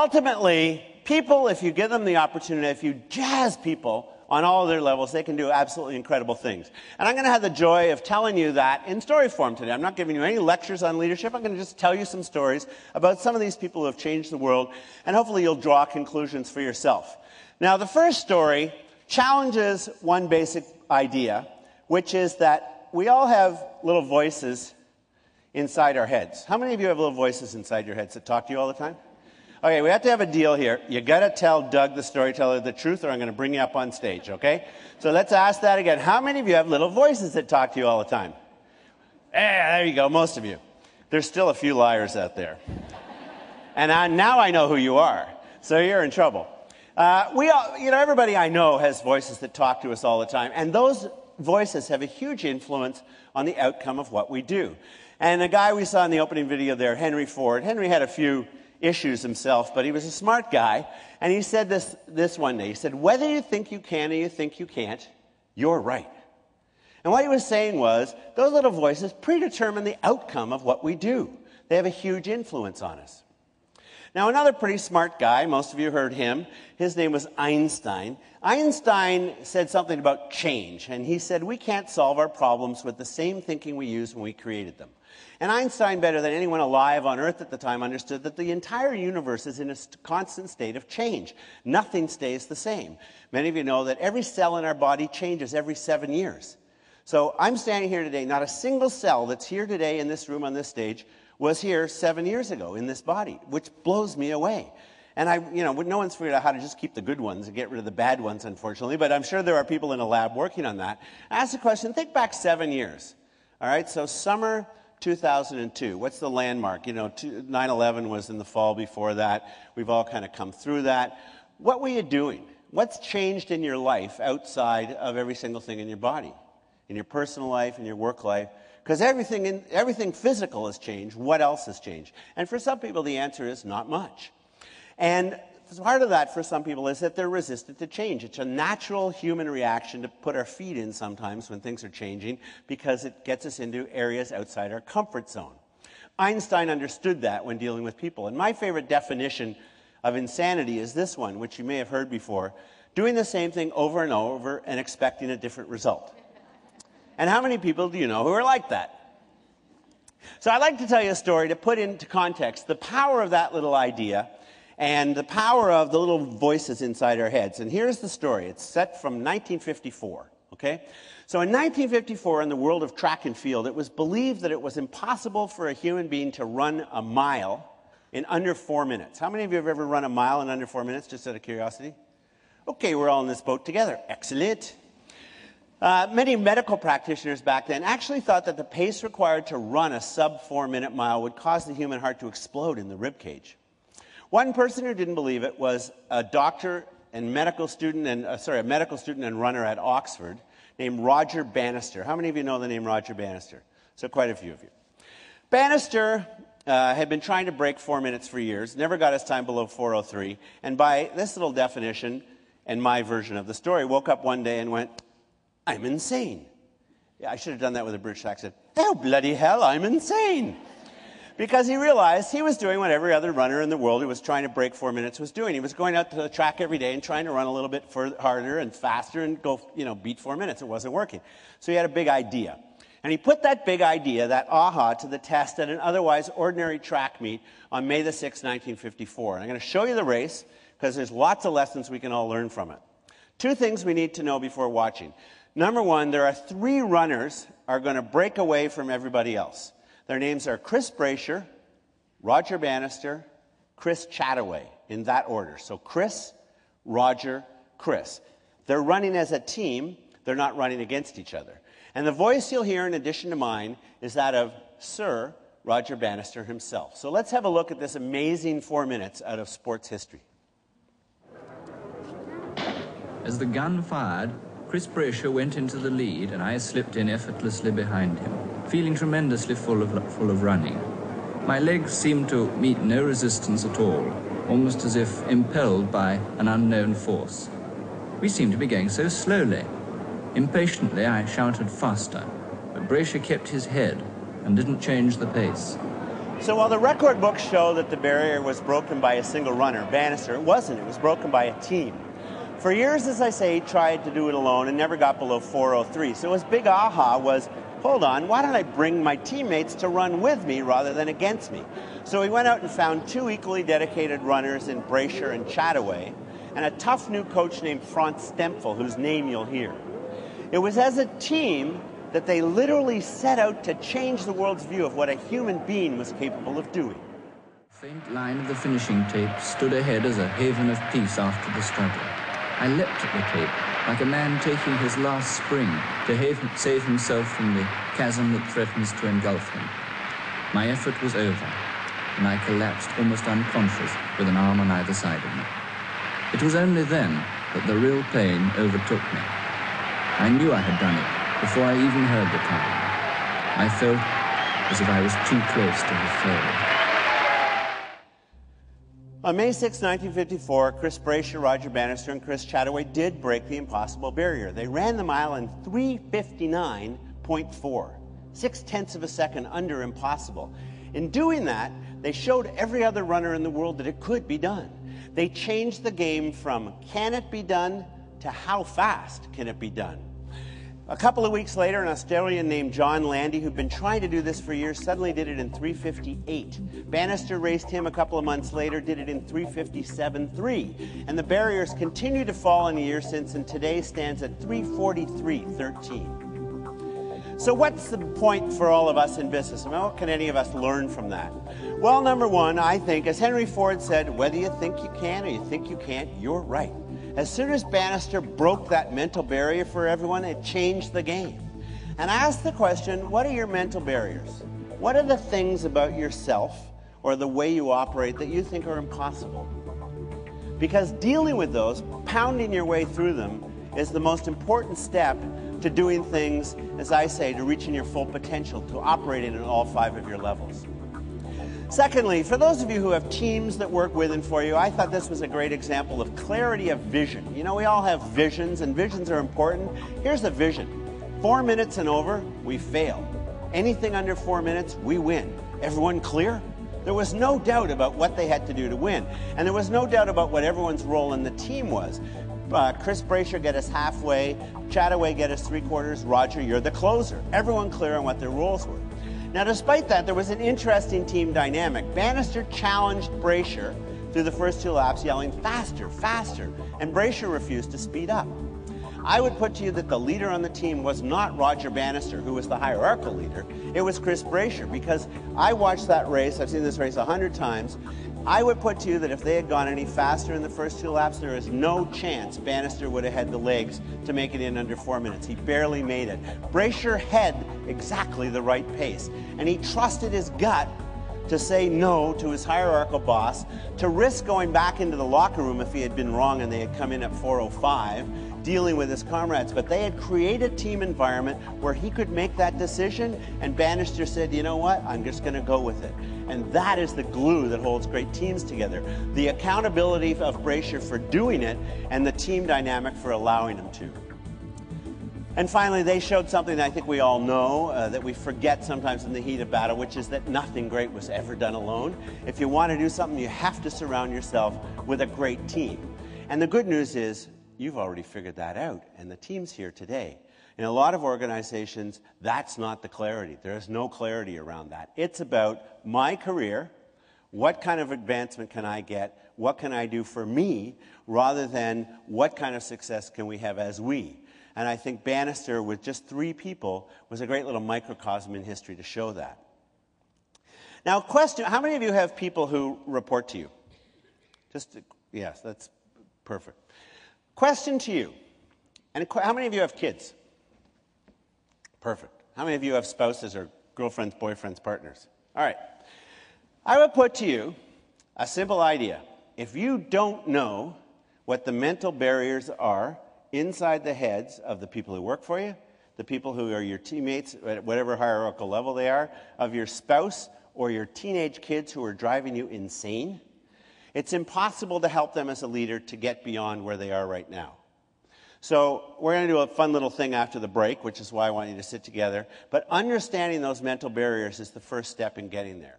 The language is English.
ultimately, people, if you give them the opportunity, if you jazz people on all of their levels, they can do absolutely incredible things. And I'm going to have the joy of telling you that in story form today. I'm not giving you any lectures on leadership. I'm going to just tell you some stories about some of these people who have changed the world, and hopefully you'll draw conclusions for yourself. Now, the first story challenges one basic idea, which is that we all have little voices inside our heads. How many of you have little voices inside your heads that talk to you all the time? Okay, we have to have a deal here. You got to tell Doug, the storyteller, the truth, or I'm going to bring you up on stage, okay? So let's ask that again. How many of you have little voices that talk to you all the time? There you go, most of you. There's still a few liars out there. And now I know who you are, so you're in trouble. Everybody I know has voices that talk to us all the time, and those voices have a huge influence on the outcome of what we do. And the guy we saw in the opening video there, Henry Ford, Henry had a few issues himself, but he was a smart guy, and he said this one day. He said, whether you think you can or you think you can't, you're right. And what he was saying was, those little voices predetermine the outcome of what we do. They have a huge influence on us. Now, another pretty smart guy, most of you heard him, his name was Einstein. Einstein said something about change, and he said, we can't solve our problems with the same thinking we used when we created them. And Einstein, better than anyone alive on Earth at the time, understood that the entire universe is in a constant state of change. Nothing stays the same. Many of you know that every cell in our body changes every 7 years. So I'm standing here today, not a single cell that's here today in this room on this stage was here 7 years ago in this body, which blows me away. And no one's figured out how to just keep the good ones and get rid of the bad ones, unfortunately, but I'm sure there are people in a lab working on that. Ask the question, think back 7 years. All right, so summer 2002, what's the landmark? 9/11 was in the fall before that. We've all kind of come through that. What were you doing? What's changed in your life outside of every single thing in your body? In your personal life, in your work life? Because everything physical has changed. What else has changed? And for some people, the answer is not much. And part of that for some people is that they're resistant to change. It's a natural human reaction to put our feet in sometimes when things are changing because it gets us into areas outside our comfort zone. Einstein understood that when dealing with people. And my favorite definition of insanity is this one, which you may have heard before: doing the same thing over and over and expecting a different result. And how many people do you know who are like that? So I'd like to tell you a story to put into context the power of that little idea and the power of the little voices inside our heads. And here's the story. It's set from 1954, okay? So in 1954, in the world of track and field, it was believed that it was impossible for a human being to run a mile in under 4 minutes. How many of you have ever run a mile in under 4 minutes, just out of curiosity? Okay, we're all in this boat together. Excellent. Many medical practitioners back then actually thought that the pace required to run a sub-4 minute mile would cause the human heart to explode in the rib cage. One person who didn't believe it was a doctor and medical student and runner at Oxford named Roger Bannister. How many of you know the name Roger Bannister? So quite a few of you. Bannister had been trying to break 4 minutes for years, never got his time below 4:03, and by this little definition and my version of the story, woke up one day and went, I'm insane. Yeah, I should have done that with a British accent. Oh, bloody hell, I'm insane. Because he realized he was doing what every other runner in the world who was trying to break 4 minutes was doing. He was going out to the track every day and trying to run a little bit harder and faster and go, beat 4 minutes. It wasn't working. So he had a big idea. And he put that big idea, that aha, to the test at an otherwise ordinary track meet on May the 6th, 1954. And I'm going to show you the race because there's lots of lessons we can all learn from it. Two things we need to know before watching. Number one, there are 3 runners are going to break away from everybody else. Their names are Chris Brasher, Roger Bannister, Chris Chataway, in that order. So Chris, Roger, Chris. They're running as a team. They're not running against each other. And the voice you'll hear in addition to mine is that of Sir Roger Bannister himself. So let's have a look at this amazing 4 minutes out of sports history. As the gun fired, Chris Brasher went into the lead and I slipped in effortlessly behind him, feeling tremendously full of running. My legs seemed to meet no resistance at all, almost as if impelled by an unknown force. We seemed to be going so slowly. Impatiently, I shouted faster, but Brasher kept his head and didn't change the pace. So while the record books show that the barrier was broken by a single runner, Bannister, it wasn't. It was broken by a team. For years, as I say, he tried to do it alone and never got below 4:03. So his big aha was, hold on, why don't I bring my teammates to run with me rather than against me? So he went out and found two equally dedicated runners in Brasher and Chataway, and a tough new coach named Franz Stempfel, whose name you'll hear. It was as a team that they literally set out to change the world's view of what a human being was capable of doing. The faint line of the finishing tape stood ahead as a haven of peace after the struggle. I leapt at the tape, like a man taking his last spring to save himself from the chasm that threatens to engulf him. My effort was over, and I collapsed almost unconscious with an arm on either side of me. It was only then that the real pain overtook me. I knew I had done it before I even heard the time. I felt as if I was too close to have failed. On May 6, 1954, Chris Brasher, Roger Bannister, and Chris Chataway did break the impossible barrier. They ran the mile in 3:59.4, 0.6 of a second under impossible. In doing that, they showed every other runner in the world that it could be done. They changed the game from can it be done to how fast can it be done. A couple of weeks later, an Australian named John Landy, who'd been trying to do this for years, suddenly did it in 3:58. Bannister raced him a couple of months later, did it in 3:57.3. And the barriers continue to fall in the years since, and today stands at 3:43.13. So what's the point for all of us in business? I mean, what can any of us learn from that? Well, number one, I think, as Henry Ford said, whether you think you can or you think you can't, you're right. As soon as Bannister broke that mental barrier for everyone, it changed the game. And I asked the question, what are your mental barriers? What are the things about yourself or the way you operate that you think are impossible? Because dealing with those, pounding your way through them, is the most important step to doing things, as I say, to reaching your full potential, to operating at all 5 of your levels. Secondly, for those of you who have teams that work with and for you, I thought this was a great example of clarity of vision. You know, we all have visions, and visions are important. Here's a vision. 4 minutes and over, we fail. Anything under 4 minutes, we win. Everyone clear? There was no doubt about what they had to do to win. And there was no doubt about what everyone's role in the team was. Chris Brasher get us halfway, Chataway get us 3/4, Roger, you're the closer. Everyone clear on what their roles were. Now, despite that, there was an interesting team dynamic. Bannister challenged Brasher through the first 2 laps, yelling, faster, faster, and Brasher refused to speed up. I would put to you that the leader on the team was not Roger Bannister, who was the hierarchical leader. It was Chris Brasher, because I watched that race. I've seen this race 100 times. I would put to you that if they had gone any faster in the first 2 laps, there is no chance Bannister would have had the legs to make it in under 4 minutes. He barely made it. Brasher had exactly the right pace, and he trusted his gut to say no to his hierarchical boss, to risk going back into the locker room if he had been wrong and they had come in at 4:05, dealing with his comrades. But they had created a team environment where he could make that decision, and Bannister said, you know what, I'm just going to go with it. And that is the glue that holds great teams together. The accountability of Brasher for doing it, and the team dynamic for allowing him to. And finally, they showed something that I think we all know, that we forget sometimes in the heat of battle, which is that nothing great was ever done alone. If you want to do something, you have to surround yourself with a great team. And the good news is, you've already figured that out, and the team's here today. In a lot of organizations, that's not the clarity. There is no clarity around that. It's about my career, what kind of advancement can I get, what can I do for me, rather than what kind of success can we have as we. And I think Bannister, with just 3 people, was a great little microcosm in history to show that. Now, question, how many of you have people who report to you? Yes, that's perfect. Question to you, and how many of you have kids? Perfect. How many of you have spouses or girlfriends, boyfriends, partners? All right. I would put to you a simple idea. If you don't know what the mental barriers are inside the heads of the people who work for you, the people who are your teammates at whatever hierarchical level they are, of your spouse or your teenage kids who are driving you insane, it's impossible to help them as a leader to get beyond where they are right now. So we're going to do a fun little thing after the break, which is why I want you to sit together. But understanding those mental barriers is the first step in getting there.